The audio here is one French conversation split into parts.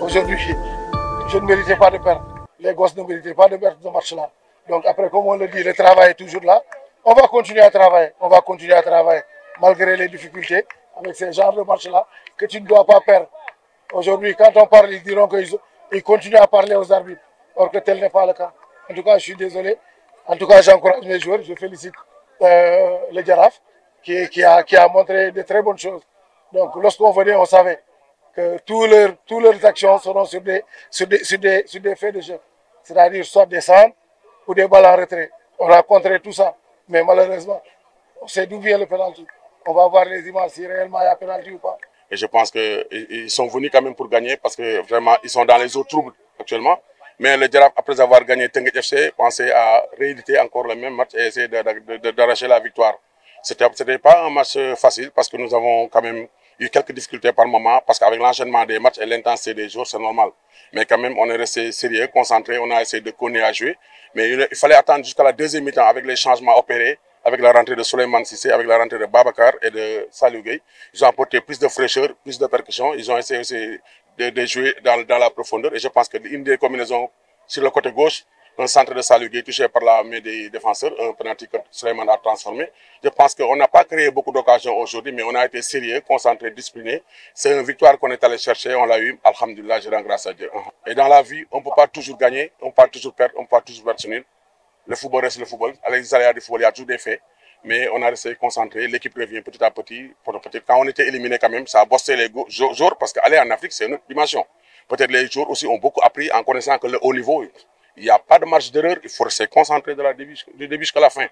Aujourd'hui, je ne méritais pas de perdre. Les gosses ne méritaient pas de perdre ce match-là. Donc après, comme on le dit, le travail est toujours là. On va continuer à travailler. On va continuer à travailler malgré les difficultés avec ces genres de matchs-là que tu ne dois pas perdre. Aujourd'hui, quand on parle, ils diront qu'ils continuent à parler aux arbitres. Or que tel n'est pas le cas. En tout cas, je suis désolé. En tout cas, j'encourage mes joueurs. Je félicite le Giraffe qui a montré de très bonnes choses. Donc, lorsqu'on venait, on savait que toutes leurs actions seront sur des faits de jeu. C'est-à-dire soit des centres ou des balles en retrait. On a contré tout ça. Mais malheureusement, on sait d'où vient le penalty. On va voir les images si réellement il y a penalty ou pas. Et je pense qu'ils sont venus quand même pour gagner parce que vraiment, ils sont dans les eaux troubles actuellement. Mais le Giraffe, après avoir gagné Teungueth FC, pensait à rééditer encore le même match et essayer d'arracher la victoire. Ce n'était pas un match facile parce que nous avons quand même eu quelques difficultés par moment parce qu'avec l'enchaînement des matchs et l'intensité des jours, c'est normal. Mais quand même, on est resté sérieux, concentré, on a essayé de continuer à jouer. Mais il fallait attendre jusqu'à la deuxième mi-temps avec les changements opérés, avec la rentrée de Souleymane Cissé, avec la rentrée de Babacar et de Saliou Gueye. Ils ont apporté plus de fraîcheur, plus de percussion. Ils ont essayé aussi de jouer dans la profondeur. Et je pense qu'une des combinaisons sur le côté gauche, un centre de Saliou Gueye touché par la main des défenseurs, un penalty que Souleymane a transformé. Je pense qu'on n'a pas créé beaucoup d'occasions aujourd'hui, mais on a été sérieux, concentré, discipliné. C'est une victoire qu'on est allé chercher, on l'a eu. Alhamdulillah, je rends grâce à Dieu. Et dans la vie, on ne peut pas toujours gagner, on ne peut pas toujours perdre, on ne peut pas toujours perdre nul. Le football reste le football. Avec les aléas du football, il y a toujours des faits. Mais on a resté concentré. L'équipe revient petit à petit. Quand on était éliminé quand même, ça a bossé les joueurs parce qu'aller en Afrique, c'est une autre dimension. Peut-être les joueurs aussi ont beaucoup appris en connaissant que le haut niveau, il n'y a pas de marge d'erreur. Il faut rester concentré du début jusqu'à la fin.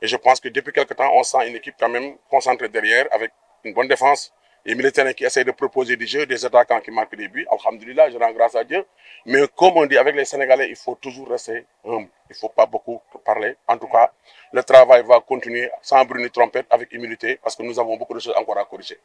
Et je pense que depuis quelque temps, on sent une équipe quand même concentrée derrière avec une bonne défense. Les militaires qui essayent de proposer du jeu, des attaquants qui marquent des buts. Alhamdulillah, je rends grâce à Dieu. Mais comme on dit avec les Sénégalais, il faut toujours rester humble. Il ne faut pas beaucoup parler. En tout cas, le travail va continuer sans bruit ni trompette, avec humilité, parce que nous avons beaucoup de choses encore à corriger.